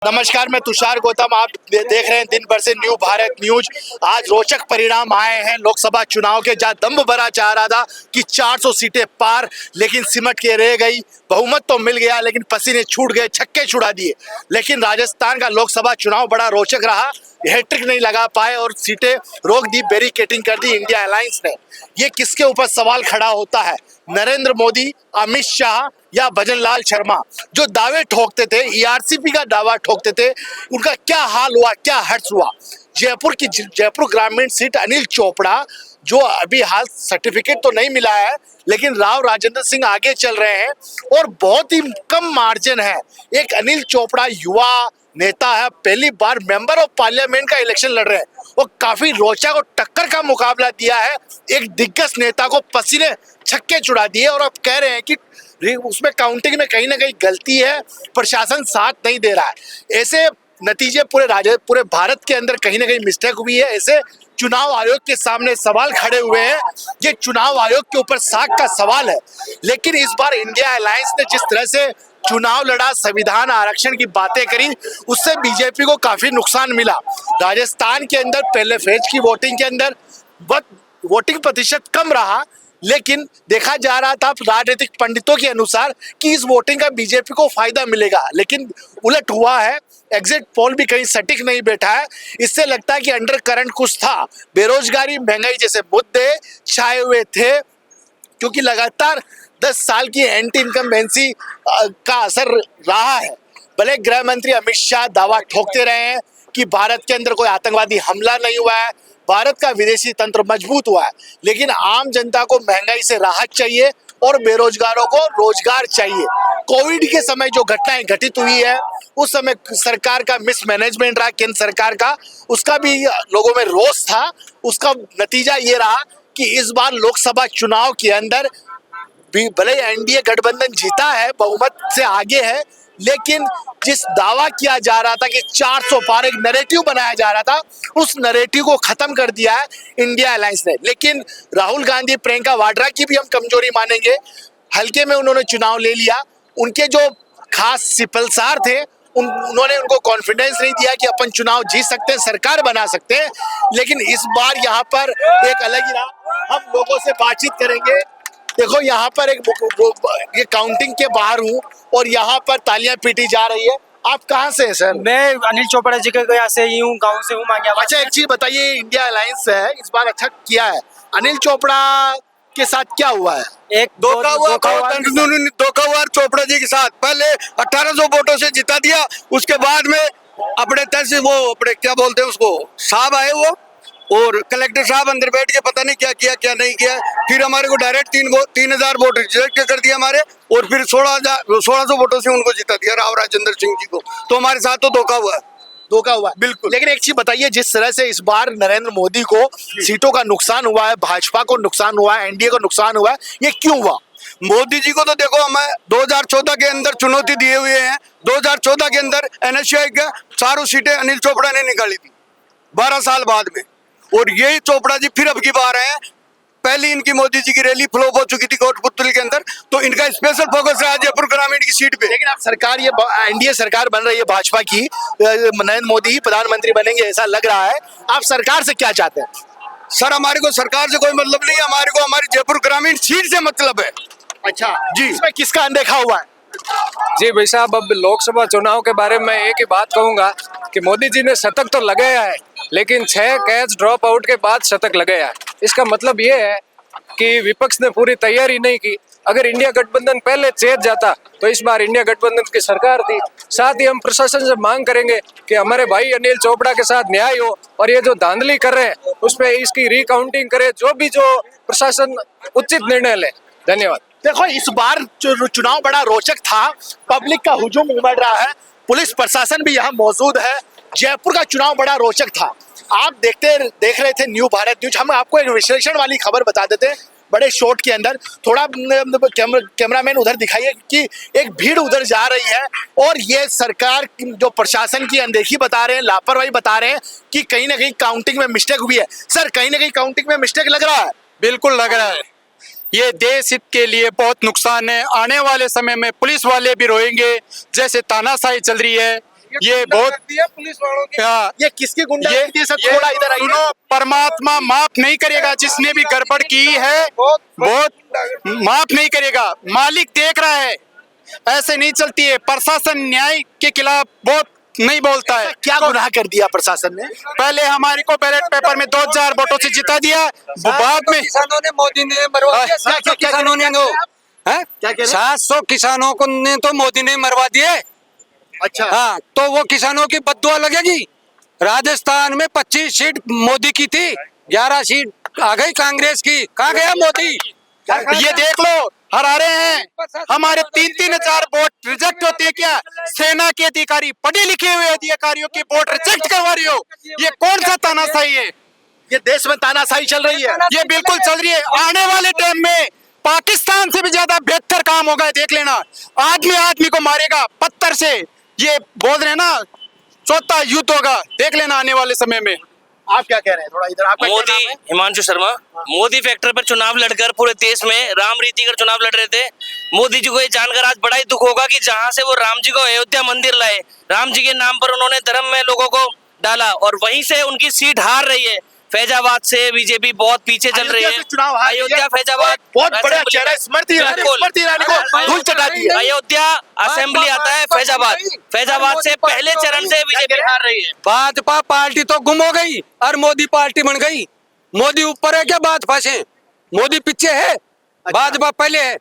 नमस्कार, मैं तुषार गौतम। आप देख रहे हैं दिन भर से न्यू भारत न्यूज। आज रोचक परिणाम आए हैं लोकसभा चुनाव के, जहां दम भरा चाह रहा था कि 400 सीटें पार, लेकिन सिमट के रह गई। बहुमत तो मिल गया लेकिन पसीने छूट गए, छक्के छुड़ा दिए। लेकिन राजस्थान का लोकसभा चुनाव बड़ा रोचक रहा। हैट्रिक नहीं लगा पाए और सीटें रोक दी, बैरिकेडिंग कर दी इंडिया अलायंस ने। ये किसके ऊपर सवाल खड़ा होता है? नरेंद्र मोदी, अमित शाह या भजन लाल शर्मा, जो दावे ठोकते थे, ईआरसीपी का दावा ठोकते थे, उनका क्या हाल हुआ, क्या हर्ष हुआ? जयपुर ग्रामीण सीट अनिल चोपड़ा, जो अभी हाल सर्टिफिकेट तो नहीं मिला है, लेकिन राव राजेंद्र सिंह आगे चल रहे हैं और बहुत ही कम मार्जिन है। एक अनिल चोपड़ा युवा नेता है, पहली बार मेंबर ऑफ पार्लियामेंट का इलेक्शन लड़ रहे हैं और काफी रोचक और टक्कर का मुकाबला दिया है। एक दिग्गज नेता को पसीने छक्के छुड़ा दिए और अब कह रहे हैं कि उसमें काउंटिंग में कहीं ना कहीं गलती है, प्रशासन साथ नहीं दे रहा है। ऐसे नतीजे पूरे भारत के अंदर कहीं ना कहीं मिस्टेक हुई है। ऐसे चुनाव आयोग के सामने सवाल खड़े हुए हैं। ये चुनाव आयोग के ऊपर साख का सवाल है। लेकिन इस बार इंडिया अलायंस ने जिस तरह से चुनाव लड़ा, संविधान आरक्षण की बातें करी, उससे बीजेपी को काफी नुकसान मिला। राजस्थान के अंदर पहले फेज की वोटिंग के अंदर वोटिंग प्रतिशत कम रहा, लेकिन देखा जा रहा था राजनीतिक पंडितों के अनुसार कि इस वोटिंग का बीजेपी को फायदा मिलेगा, लेकिन उलट हुआ है। एग्जिट पोल भी कहीं सटीक नहीं बैठा है। इससे लगता है कि अंडर करंट कुछ था। बेरोजगारी, महंगाई जैसे मुद्दे छाए हुए थे, क्योंकि लगातार 10 साल की एंटी इनकम्बेंसी का असर रहा है। भले गृह मंत्री अमित शाह दावा ठोकते रहे हैं कि भारत के अंदर कोई आतंकवादी हमला नहीं हुआ है, भारत का विदेशी तंत्र मजबूत हुआ है, लेकिन आम जनता को महंगाई से राहत चाहिए और बेरोजगारों को रोजगार चाहिए। कोविड के समय जो घटनाएं घटित हुई है, उस समय सरकार का मिसमैनेजमेंट रहा, केंद्र सरकार का, उसका भी लोगों में रोष था। उसका नतीजा ये रहा कि इस बार लोकसभा चुनाव के अंदर भले एनडीए गठबंधन जीता है, बहुमत से आगे है, लेकिन जिस दावा किया जा रहा था कि 400 पार, एक नैरेटिव बनाया जा रहा था, उस नैरेटिव को खत्म कर दिया है इंडिया अलायंस ने। लेकिन राहुल गांधी, प्रियंका वाड्रा की भी हम कमजोरी मानेंगे। हल्के में उन्होंने चुनाव ले लिया। उनके जो खास सिपलसार थे, उन्होंने उनको कॉन्फिडेंस नहीं दिया कि अपन चुनाव जीत सकते हैं, सरकार बना सकते हैं। लेकिन इस बार यहाँ पर एक अलग ही रहा। हम लोगों से बातचीत करेंगे। देखो, यहाँ पर ये काउंटिंग के बाहर हूँ और यहाँ पर तालियां पीटी जा रही है। आप कहाँ से हैं सर? मैं अनिल चोपड़ा जी के यहाँ से ही हूँ, गाँव से हूँ, मांगियाबाद। अच्छा, एक चीज बताइए, इंडिया अलायंस है, इस बार अच्छा किया है। अनिल चोपड़ा के साथ क्या हुआ है? एक धोखा हुआ चोपड़ा जी के साथ। पहले 1800 वोटों से जिता दिया, उसके बाद में अपने अपने क्या बोलते हैं उसको, साहब आए वो, और कलेक्टर साहब अंदर बैठ के पता नहीं क्या किया क्या नहीं किया। फिर हमारे को डायरेक्ट 3000 वोट रिजेक्ट कर दिया हमारे, और फिर 1600 वोटों से उनको जिता दिया, राव राजेंद्र सिंह जी को। तो हमारे साथ तो धोखा हुआ बिल्कुल। लेकिन एक चीज बताइए, जिस तरह से इस बार नरेंद्र मोदी को सीटों का नुकसान हुआ है, भाजपा को नुकसान हुआ है, एनडीए को नुकसान हुआ है, ये क्यों हुआ? मोदी जी को तो देखो, हमें 2014 के अंदर चुनौती दिए हुए हैं। 2014 के अंदर एनएसयूआई का चारों सीटें अनिल चोपड़ा ने निकाली थी 12 साल बाद में, और यही चोपड़ा जी फिर अब की बार हैं। पहली इनकी मोदी जी की रैली फ्लॉप हो चुकी थी कोटपुतली के अंदर, तो इनका स्पेशल फोकस है जयपुर ग्रामीण की सीट पे। लेकिन अब सरकार, ये एनडीए सरकार बन रही है भाजपा की, नरेंद्र मोदी ही प्रधानमंत्री बनेंगे ऐसा लग रहा है। आप सरकार से क्या चाहते हैं? सर, हमारे को सरकार से कोई मतलब नहीं है, हमारे को हमारी जयपुर ग्रामीण सीट से मतलब है। अच्छा जी, इसमें किसका अनदेखा हुआ है? जी भाई साहब, अब लोकसभा चुनाव के बारे में एक ही बात कहूंगा कि मोदी जी ने शतक तो लगाया है, लेकिन 6 कैच ड्रॉप आउट के बाद शतक लगाया है। इसका मतलब ये है कि विपक्ष ने पूरी तैयारी नहीं की। अगर इंडिया गठबंधन पहले चेत जाता तो इस बार इंडिया गठबंधन की सरकार थी। साथ ही हम प्रशासन से मांग करेंगे कि हमारे भाई अनिल चोपड़ा के साथ न्याय हो, और ये जो धांधली कर रहे हैं उस पर इसकी रिकाउंटिंग करे, जो प्रशासन उचित निर्णय ले। धन्यवाद। देखो, इस बार चुनाव बड़ा रोचक था। पब्लिक का हुजूम उमड़ रहा है, पुलिस प्रशासन भी यहाँ मौजूद है। जयपुर का चुनाव बड़ा रोचक था। आप देख रहे थे न्यू भारत न्यूज। हम आपको एक विश्लेषण वाली खबर बता देते हैं बड़े शॉर्ट के अंदर। थोड़ा कैमरामैन उधर दिखाइए कि एक भीड़ उधर जा रही है, और ये सरकार जो प्रशासन की अनदेखी बता रहे हैं, लापरवाही बता रहे हैं कि कहीं ना कहीं काउंटिंग में मिस्टेक हुई है। सर, कहीं ना कहीं काउंटिंग में मिस्टेक लग रहा है? बिल्कुल लग रहा है। ये देश हित के लिए बहुत नुकसान है। आने वाले समय में पुलिस वाले भी रोएंगे। जैसे तानाशाही चल रही है, ये बहुत पुलिस वालों की। हाँ, ये किसकी गुंडागर्दी है सर? थोड़ा इधर आइए। सुनो, परमात्मा माफ नहीं करेगा जिसने भी गड़बड़ की है, बहुत माफ नहीं करेगा। मालिक देख रहा है, ऐसे नहीं चलती है। प्रशासन न्याय के खिलाफ बहुत नहीं बोलता है। क्या गुनाह कर दिया प्रशासन ने? पहले हमारे को बैलेट पेपर में 2000 वोटों से जिता दिया, बाद में किसानों ने मोदी ने मरवा दिया। 700 किसानों ने क्या कह रहे हैं? 700 किसानों को ने तो मोदी ने मरवा दिए। अच्छा, हाँ, तो वो किसानों की बद्दुआ लगेगी। राजस्थान में 25 सीट मोदी की थी, 11 सीट आ गई कांग्रेस की। कहाँ गया मोदी? ये देख लो, हरा रहे हैं। हमारे 3-3 हजार वोट रिजेक्ट होते हैं क्या? सेना के अधिकारी, पढ़े लिखे हुए अधिकारियों की वोट रिजेक्ट करवा रही हो, ये कौन सा तानाशाही है? ये देश में तानाशाही चल रही है। ये बिल्कुल चल रही है। आने वाले टाइम में पाकिस्तान से भी ज्यादा बेहतर काम होगा, देख लेना। आदमी आदमी को मारेगा पत्थर से, ये बोल रहे हैं ना, चौथा युद्ध होगा, देख लेना आने वाले समय में। आप क्या कह रहे हैं? थोड़ा इधर। आपका क्या मोदी, नाम है? हिमांशु शर्मा, मोदी फैक्टर पर चुनाव लड़कर पूरे देश में राम रीति कर चुनाव लड़ रहे थे। मोदी जी को ये जानकर आज बड़ा ही दुख होगा कि जहां से वो राम जी को अयोध्या मंदिर लाए, राम जी के नाम पर उन्होंने धर्म में लोगों को डाला और वहीं से उनकी सीट हार रही है। फैजाबाद से बीजेपी बहुत पीछे चल रही अयोध्या है। से चुनाव हार रही है। अयोध्या फैजाबाद बहुत बड़ा असेंबली चेहरा में। स्मृति ईरानी, बिल्कुल। स्मृति ईरानी को धूल चटा दी है। अयोध्या असेंबली आता है फैजाबाद, फैजाबाद से पहले चरण से बीजेपी हार रही है। भाजपा पार्टी तो गुम हो गई और मोदी पार्टी बन गई। मोदी ऊपर है क्या भाजपा से? मोदी पीछे है, भाजपा पहले है।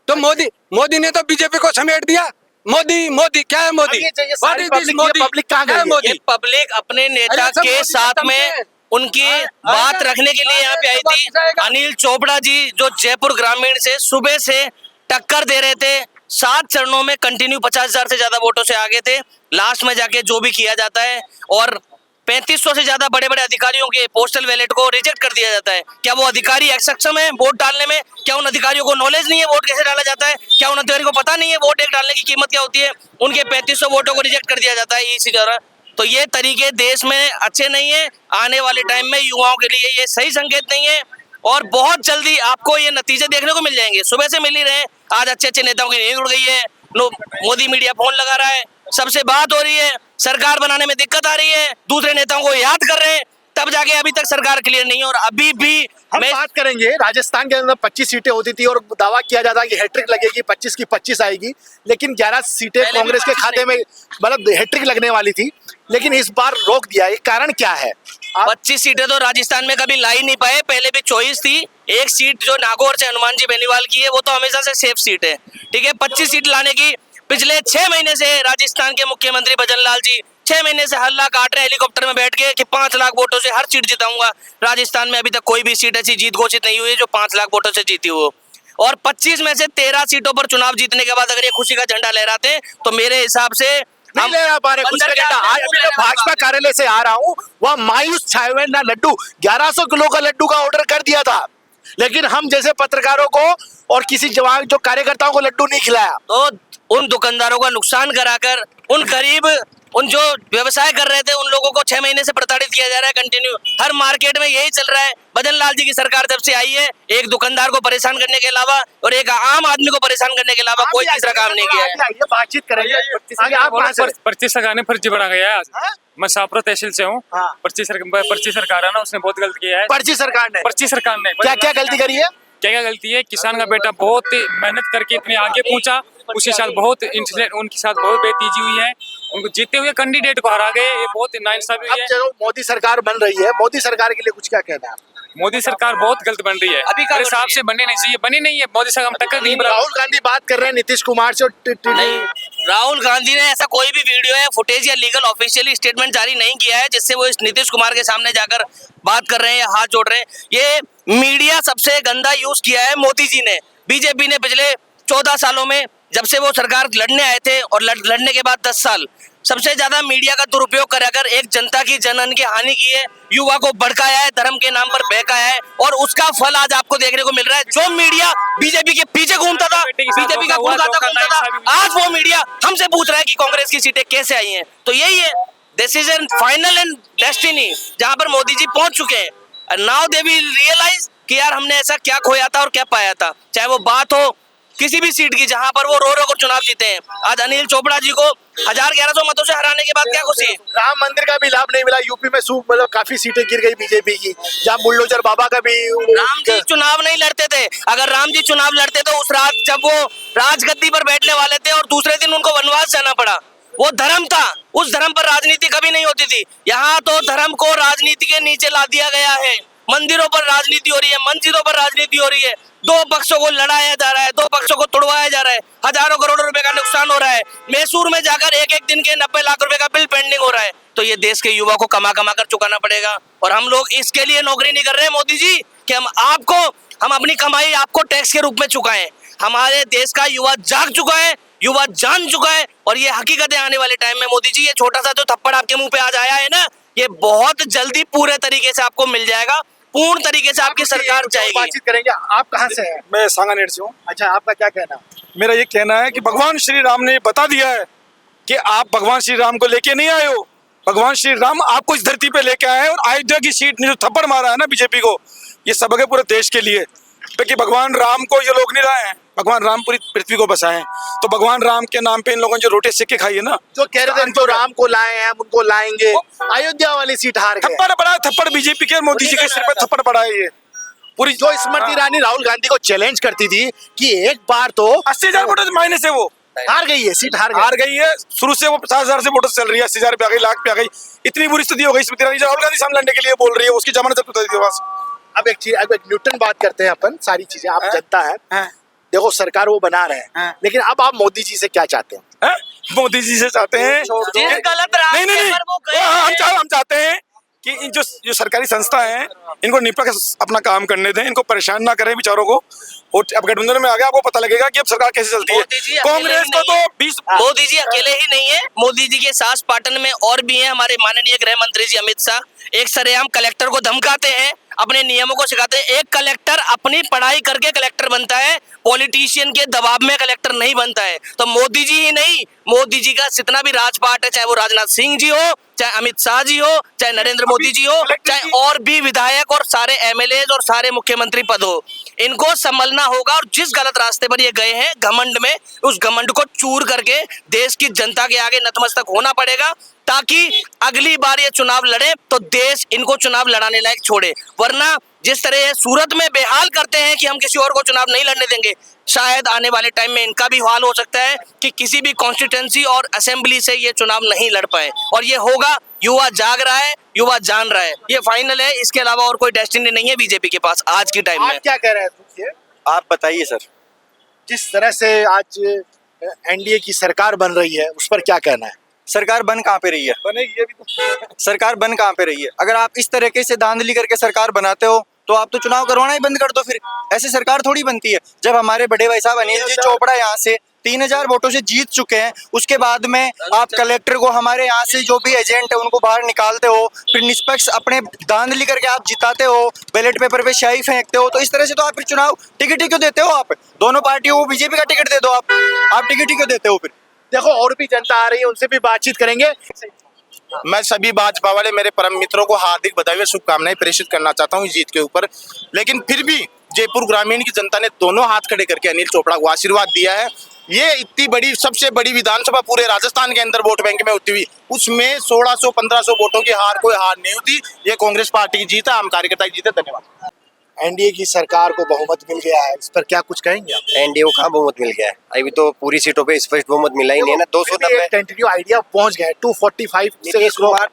तो मोदी ने तो बीजेपी को समेट दिया। मोदी मोदी क्या है? मोदी अब ये चाहिए सारी What is this पब्लिक, ये पब्लिक कहाँ क्या है गई है? मोदी? ये पब्लिक अपने नेता अरे सब के मोदी साथ खत्म में है। उनकी बात रखने के लिए यहाँ पे आई थी। अनिल चोपड़ा जी जो जयपुर ग्रामीण से सुबह से टक्कर दे रहे थे, 7 चरणों में कंटिन्यू 50,000 से ज्यादा वोटों से आगे थे। लास्ट में जाके जो भी किया जाता है और 3500 से ज्यादा बड़े बड़े अधिकारियों के पोस्टल बैलेट को रिजेक्ट कर दिया जाता है। क्या वो अधिकारी सक्षम है वोट डालने में? क्या उन अधिकारियों को नॉलेज नहीं है वोट कैसे डाला जाता है? क्या उन अधिकारियों को पता नहीं है वोट एक डालने की कीमत क्या होती है? उनके 3500 वोटों को रिजेक्ट कर दिया जाता है इसी तरह। तो ये तरीके देश में अच्छे नहीं है। आने वाले टाइम में युवाओं के लिए ये सही संकेत नहीं है और बहुत जल्दी आपको ये नतीजे देखने को मिल जाएंगे। सुबह से मिल ही रहे हैं, आज अच्छे अच्छे नेताओं की नींद उड़ गई है। मोदी मीडिया फोन लगा रहा है, सबसे बात हो रही है, सरकार बनाने में दिक्कत आ रही है, दूसरे नेताओं को याद कर रहे हैं, तब जाके अभी तक सरकार क्लियर नहीं है। और अभी भी हम बात करेंगे, राजस्थान के अंदर 25 सीटें होती थी और दावा किया जाता है कि हैट्रिक लगेगी, 25 की 25 आएगी, लेकिन 11 सीटें पहले भी कांग्रेस के 25 खाते में, मतलब हैट्रिक लगने वाली थी, लेकिन इस बार रोक दिया। ये कारण क्या है? 25 सीटें तो राजस्थान में कभी ला ही नहीं पाए। पहले भी चॉइस थी, एक सीट जो नागौर से हनुमान जी बेनीवाल की है वो तो हमेशा से सेफ सीट है, ठीक है। 25 सीट लाने की पिछले 6 महीने से राजस्थान के मुख्यमंत्री भजन लाल जी 6 महीने से हल्ला काट रहे हैं हेलीकॉप्टर में बैठ के कि 5 लाख वोटों से हर सीट जिताऊंगा। राजस्थान में अभी तक कोई भी सीट ऐसी जीत घोषित नहीं हुई है जो 5 लाख वोटों से जीती हो। और 25 में से 13 सीटों पर चुनाव जीतने के बाद अगर ये खुशी का झंडा लहराते हैं तो मेरे हिसाब से नहीं ले रहा पा रहे खुश का झंडा। आज अभी मैं भाजपा कार्यालय से आ रहा हूँ, वहाँ मायूस छाए हुए ना लड्डू, 1100 किलो का लड्डू का ऑर्डर कर दिया था, लेकिन हम जैसे पत्रकारों को और किसी जवान जो कार्यकर्ताओं को लड्डू नहीं खिलाया। तो उन दुकानदारों का नुकसान कराकर उन गरीब, उन जो व्यवसाय कर रहे थे उन लोगों को 6 महीने से प्रताड़ित किया जा रहा है कंटिन्यू। हर मार्केट में यही चल रहा है। भजन लाल जी की सरकार जब से आई है, एक दुकानदार को परेशान करने के अलावा और एक आम आदमी को परेशान करने के अलावा कोई तीसरा काम नहीं किया है। आइए बातचीत करेंगे। आगे आप कहाँ से? पर्ची सरकार ने फर्जी बना गया है आज। हाँ? मैं शाहपुरा तहसील से हूँ। हाँ। पर्ची सरकार है ना, उसने बहुत गलत किया है। पर्ची सरकार ने पर्ची सरकार ने क्या क्या गलती करी है? क्या क्या गलती है? किसान का बेटा बहुत मेहनत करके इतने आगे पहुंचा, उसी साल बहुत इंसिडेंट उनके साथ बहुत बेतीजी हुई है, उनको जीते हुए कैंडिडेट को हरा गए, ये बहुत नाइंसाफी हुई अब है। जो मोदी सरकार बन रही है, मोदी सरकार के लिए कुछ क्या कहना है? मोदी सरकार बहुत गलत बन रही है, अभी क्या मेरे बन हिसाब रही है? से बननी नहीं चाहिए, बनी नहीं है। मोदी सरकार में टक्कर नहीं बराबर। राहुल गांधी बात कर रहे हैं नीतीश कुमार से नहीं, राहुल गांधी ने ऐसा कोई भी वीडियो या फुटेज या लीगल ऑफिशियली स्टेटमेंट जारी नहीं किया है जिससे वो इस नीतीश कुमार के सामने जाकर बात कर रहे हैं या हाथ जोड़ रहे हैं। ये मीडिया सबसे गंदा यूज किया है मोदी जी ने। बीजेपी ने पिछले 14 सालों में जब से वो सरकार लड़ने आए थे और लड़ने के बाद 10 साल सबसे ज्यादा मीडिया का दुरुपयोग कर एक जनता की जनन की हानि की है, युवा को भड़काया है, धर्म के नाम पर बहकाया है और उसका फल आज आपको देखने को मिल रहा है। जो मीडिया बीजेपी के पीछे घूमता था, बीजेपी का गुण गाता घूमता था, आज वो मीडिया हमसे पूछ रहा है कि कांग्रेस की सीटें कैसे आई हैं। तो यही है, this is an final and destiny जहां पर मोदी जी पहुंच चुके हैं। नाउ दे विल रियलाइज कि यार हमने ऐसा क्या खोया था और क्या पाया था। चाहे वो बात हो किसी भी सीट की जहां पर वो रो कर चुनाव जीते हैं। आज अनिल चोपड़ा जी को 1100 मतों से हराने के बाद क्या खुशी है? राम मंदिर का भी लाभ नहीं मिला, यूपी में मतलब काफी सीटें गिर गई बीजेपी की, जहाँ बुलडोजर बाबा का भी राम जी चुनाव नहीं लड़ते थे। अगर राम जी चुनाव लड़ते तो उस रात जब वो राजगद्दी पर बैठने वाले थे और दूसरे दिन उनको वनवास जाना पड़ा, वो धर्म था, उस धर्म पर राजनीति कभी नहीं होती थी। यहाँ तो धर्म को राजनीति के नीचे ला दिया गया है। मंदिरों पर राजनीति हो रही है, मस्जिदों पर राजनीति हो रही है, दो पक्षों को लड़ाया जा रहा है, दो पक्षों को तोड़वाया जा रहा है, हजारों करोड़ रुपए का नुकसान हो रहा है। मैसूर में जाकर एक एक दिन के 90 लाख रुपए का बिल पेंडिंग हो रहा है। तो ये देश के युवा को कमा कमा कर चुकाना पड़ेगा। और हम लोग इसके लिए नौकरी नहीं कर रहे मोदी जी कि हम अपनी कमाई आपको टैक्स के रूप में चुकाएं। हमारे देश का युवा जाग चुका है, युवा जान चुका है, और ये हकीकत है आने वाले टाइम में। मोदी जी, ये छोटा सा जो थप्पड़ आपके मुंह पे आज आया है ना, ये बहुत जल्दी पूरे तरीके से आपको मिल जाएगा। पूर्ण तरीके से आपकी सरकार जाएगी। बातचीत करेंगे। आप कहाँ से हैं? मैं सांगानेर से हूँ। अच्छा, आपका क्या कहना है? मेरा ये कहना है कि भगवान श्री राम ने बता दिया है कि आप भगवान श्री राम को लेके नहीं आए हो, भगवान श्री राम आपको इस धरती पे लेके आए हैं। और अयोध्या की सीट ने जो थप्पड़ मारा है ना बीजेपी को, ये सबक है पूरे देश के लिए, क्योंकि भगवान राम को ये लोग नहीं लाए हैं, भगवान राम पूरी पृथ्वी को बसाए हैं। तो भगवान राम के नाम पे इन लोगों ने जो रोटी सिक्के खाई है ना, जो कह रहे थे जो राम को लाए हैं हम उनको लाएंगे, अयोध्या वाली सीट हार गए। थप्पड़ पड़ा है, थप्पड़ बीजेपी के मोदी जी के सिर पे थप्पड़ पड़ा है। ये पूरी जो स्मृति ईरानी राहुल गांधी को चैलेंज करती थी कि एक बार तो 80,000 वोटों मायने से वो हार गई है, सीट हार गई है। शुरू से वो 50,000 से वोटों से चल रही है, 80,000 पे आ गई, लाख पे आ गई। इतनी बुरी स्थिति हो गई स्मृति ईरानी राहुल गांधी सामने लड़ने के लिए बोल रही है, उसकी जमानत जब्त होती है बस। अब एक चीज, अब एक न्यूटन बात करते हैं अपन, सारी चीजें आप जनता है, देखो सरकार वो बना रहे हैं, लेकिन अब आप मोदी जी से क्या चाहते हैं? मोदी जी से चाहते हैं गलत नहीं हम चाहते हैं कि इन जो सरकारी संस्था हैं इनको निपट अपना काम करने दें, इनको परेशान ना करें बेचारों को। और अब गठबंधन में आ गया, आपको पता लगेगा कि अब सरकार कैसे चलती है। कांग्रेस को तो 20 मोदी जी अकेले ही नहीं है, मोदी जी के सास पाटन में और भी हैं। हमारे माननीय गृह मंत्री जी अमित शाह एक सरेआम कलेक्टर को धमकाते हैं, अपने नियमों को सिखाते हैं। एक कलेक्टर अपनी पढ़ाई करके कलेक्टर बनता है, पॉलिटिशियन के दबाव में कलेक्टर नहीं बनता है। तो मोदी जी ही नहीं, मोदी जी का जितना भी राजपाट है, चाहे वो राजनाथ सिंह जी हो, चाहे अमित शाह जी हो, चाहे नरेंद्र मोदी जी हो, चाहे और भी विधायक और सारे एमएलए और सारे मुख्यमंत्री पद हो, इनको संभलना होगा। और जिस गलत रास्ते पर ये गए हैं घमंड में, उस घमंड को चूर करके देश की जनता के आगे नतमस्तक होना पड़ेगा, ताकि अगली बार ये चुनाव लड़े तो देश इनको चुनाव लड़ाने लायक छोड़े। वरना जिस तरह ये सूरत में बेहाल करते हैं कि हम किसी और को चुनाव नहीं लड़ने देंगे, शायद आने वाले टाइम में इनका भी हाल हो सकता है कि किसी भी कॉन्स्टिट्यूंसी और असेंबली से ये चुनाव नहीं लड़ पाए। और ये होगा, युवा जाग रहा है, युवा जान रहा है, ये फाइनल है। इसके अलावा और कोई डेस्टिनी नहीं है बीजेपी के पास आज की टाइम में। आप क्या कह रहे हैं? आप बताइए सर। जिस तरह से आज एनडीए की सरकार बन रही है, उस पर क्या कहना है? सरकार बन कहाँ पे रही है? बनेगी अभी तो। सरकार बन कहाँ पे रही है? अगर आप इस तरीके से धांधली करके सरकार बनाते हो तो आप तो चुनाव करवाना ही बंद कर दो। फिर ऐसे सरकार थोड़ी बनती है। जब हमारे बड़े भाई साहब अनिल जी चोपड़ा यहाँ से 3,000 वोटों से जीत चुके हैं, उसके बाद में आप कलेक्टर को, हमारे यहाँ से जो भी एजेंट है उनको बाहर निकालते हो, फिर निष्पक्ष अपने धांधली करके आप जिताते हो, बैलेट पेपर पे स्याही फेंकते हो। तो इस तरह से तो आप फिर चुनाव टिकट ही क्यों देते हो? आप दोनों पार्टियों को बीजेपी का टिकट दे दो, आप टिकट ही क्यों देते हो? फिर देखो और भी जनता आ रही है, उनसे भी बातचीत करेंगे। मैं सभी भाजपा वाले मेरे परम मित्रों को हार्दिक बधाई व शुभकामनाएं प्रेषित करना चाहता हूं इस जीत के ऊपर। लेकिन फिर भी जयपुर ग्रामीण की जनता ने दोनों हाथ खड़े करके अनिल चोपड़ा को आशीर्वाद दिया है। ये इतनी बड़ी, सबसे बड़ी विधानसभा पूरे राजस्थान के अंदर वोट बैंक में होती हुई, उसमें 1600-1500 वोटों की कोई हार नहीं होती। ये कांग्रेस पार्टी की जीत है, आम कार्यकर्ता की जीत है। धन्यवाद। एनडीए की सरकार को बहुमत मिल गया है, इस पर क्या कुछ कहेंगे आप? एनडीए को कहाँ बहुमत मिल गया है? अभी तो पूरी सीटों पे स्पष्ट बहुमत मिला ही नहीं है ना। 290 टेंटेटिव आइडिया पहुंच गए 245 से।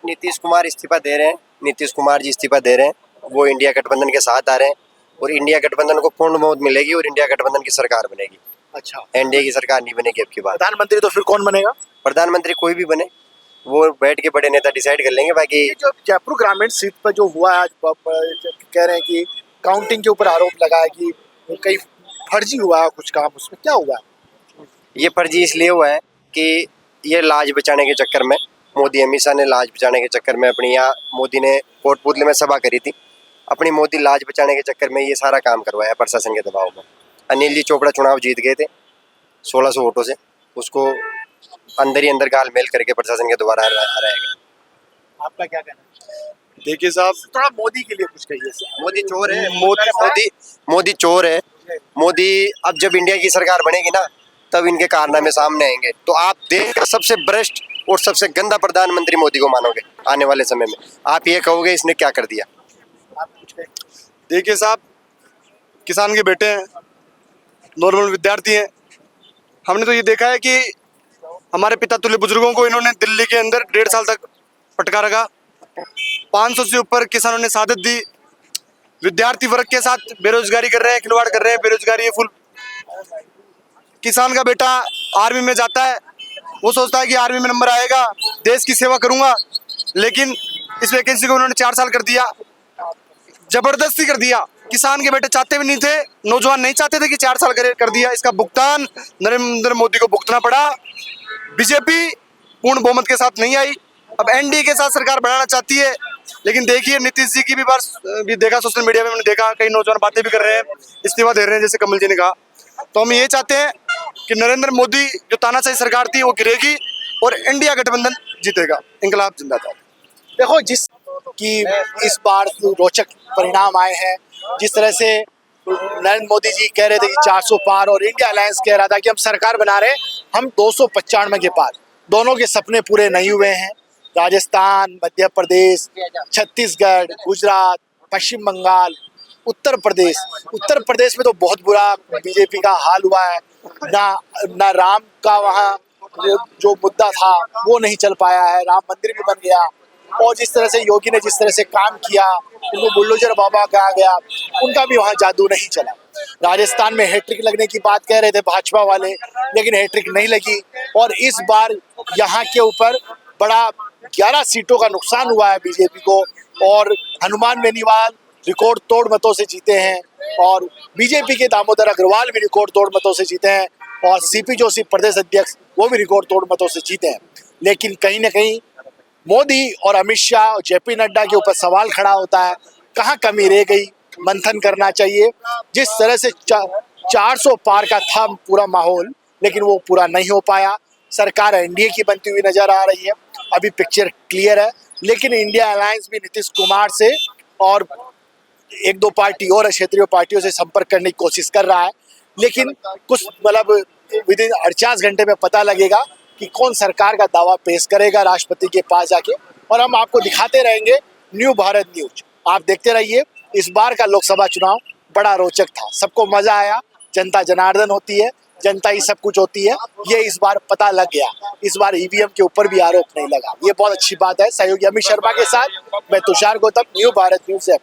नीतीश कुमार इस्तीफा दे रहे हैं, नीतीश कुमार जी इस्तीफा दे रहे हैं, वो इंडिया गठबंधन के साथ आ रहे हैं और इंडिया गठबंधन को पूर्ण बहुमत मिलेगी और इंडिया गठबंधन की सरकार बनेगी। अच्छा, एनडीए की सरकार नहीं बनेगी अब की बात। प्रधानमंत्री तो फिर कौन बनेगा? प्रधानमंत्री कोई भी बने, वो बैठ के बड़े नेता डिसाइड कर लेंगे। बाकी जो जयपुर ग्रामीण सीट पर जो हुआ है, आज कह रहे हैं कि काउंटिंग के ऊपर आरोप लगा है कि कहीं फर्जी हुआ है कुछ काम, उसमें क्या हुआ है? ये फर्जी इसलिए हुआ है कि ये लाज बचाने के चक्कर में, मोदी अमित शाह ने लाज बचाने के चक्कर में अपनी, यहाँ मोदी ने कोटपुतली में सभा करी थी, अपनी मोदी लाज बचाने के चक्कर में ये सारा काम करवाया प्रशासन के दबाव में। अनिल जी चोपड़ा चुनाव जीत गए थे 1600 वोटों से, उसको अंदर ही अंदर गालमेल करके प्रशासन के द्वारा हराया गया। आपका क्या कहना है? देखिए साहब, थोड़ा मोदी के लिए कुछ कहिए सर। मोदी चोर है। मोदी चोर है। मोदी अब जब इंडिया की सरकार बनेगी ना, तब इनके कारनामे सामने आएंगे। तो आप देश का सबसे भ्रष्ट और सबसे गंदा प्रधानमंत्री मोदी को मानोगे आने वाले समय में। आप ये कहोगे इसने क्या कर दिया। देखिए साहब, किसान के बेटे हैं, नॉर्मल विद्यार्थी हैं। हमने तो ये देखा है कि हमारे पिता तुल्य बुजुर्गों को इन्होंने दिल्ली के अंदर 1.5 साल तक पटका रखा। 500 से ऊपर किसानों ने शहादत दी। विद्यार्थी वर्ग के साथ बेरोजगारी कर रहे हैं, खिलवाड़ कर रहे हैं, बेरोजगारी है फुल। किसान का बेटा आर्मी में जाता है, वो सोचता है कि आर्मी में नंबर आएगा, देश की सेवा करूंगा, लेकिन इस वैकेंसी को उन्होंने 4 साल कर दिया, जबरदस्ती कर दिया। किसान के बेटे चाहते भी नहीं थे, नौजवान नहीं चाहते थे कि 4 साल कर दिया। इसका भुगतान नरेंद्र मोदी को भुगतना पड़ा। बीजेपी पूर्ण बहुमत के साथ नहीं आई, अब एनडीए के साथ सरकार बनाना चाहती है। लेकिन देखिए, नीतीश जी की भी देखा सोशल मीडिया में, हमने देखा कई नौजवान बातें भी कर रहे हैं, इस्तीफा दे रहे हैं, जैसे कमल जी ने कहा। तो हम ये चाहते हैं कि नरेंद्र मोदी जो तानाशाही सरकार थी वो गिरेगी और इंडिया गठबंधन जीतेगा। इंकलाब जिंदाबाद। देखो, जिस कि इस बार रोचक परिणाम आए हैं, जिस तरह से नरेंद्र मोदी जी कह रहे थे कि 400 पार, और इंडिया अलायंस कह रहा था कि हम सरकार बना रहे हैं, हम 295 के पार। दोनों के सपने पूरे नहीं हुए हैं। राजस्थान, मध्य प्रदेश, छत्तीसगढ़, गुजरात, पश्चिम बंगाल, उत्तर प्रदेश में तो बहुत बुरा बीजेपी का हाल हुआ है। ना राम का वहाँ जो मुद्दा था वो नहीं चल पाया है, राम मंदिर भी बन गया। और जिस तरह से योगी ने जिस तरह से काम किया, उनको बुलडोजर बाबा कहा गया, उनका भी वहाँ जादू नहीं चला। राजस्थान में हैट्रिक लगने की बात कह रहे थे भाजपा वाले, लेकिन हैट्रिक नहीं लगी। और इस बार यहाँ के ऊपर बड़ा 11 सीटों का नुकसान हुआ है बीजेपी को, और हनुमान बेनीवाल रिकॉर्ड तोड़ मतों से जीते हैं, और बीजेपी के दामोदर अग्रवाल भी रिकॉर्ड तोड़ मतों से जीते हैं, और सीपी जोशी प्रदेश अध्यक्ष वो भी रिकॉर्ड तोड़ मतों से जीते हैं। लेकिन कहीं ना कहीं मोदी और अमित शाह और जेपी नड्डा के ऊपर सवाल खड़ा होता है, कहाँ कमी रह गई, मंथन करना चाहिए। जिस तरह से 400 पार का था पूरा माहौल, लेकिन वो पूरा नहीं हो पाया। सरकार एनडीए की बनती हुई नजर आ रही है, अभी पिक्चर क्लियर है। लेकिन इंडिया अलायंस भी नीतीश कुमार से और 1-2 पार्टी और क्षेत्रीय पार्टियों से संपर्क करने की कोशिश कर रहा है। लेकिन कुछ मतलब विदिन 48 घंटे में पता लगेगा कि कौन सरकार का दावा पेश करेगा राष्ट्रपति के पास जाके, और हम आपको दिखाते रहेंगे न्यू भारत न्यूज। आप देखते रहिए। इस बार का लोकसभा चुनाव बड़ा रोचक था, सबको मजा आया। जनता जनार्दन होती है, जनता ही सब कुछ होती है, ये इस बार पता लग गया। इस बार ईवीएम के ऊपर भी आरोप नहीं लगा, ये बहुत अच्छी बात है। सहयोगी अमित शर्मा के साथ मैं तुषार गौतम, न्यू भारत न्यूज से।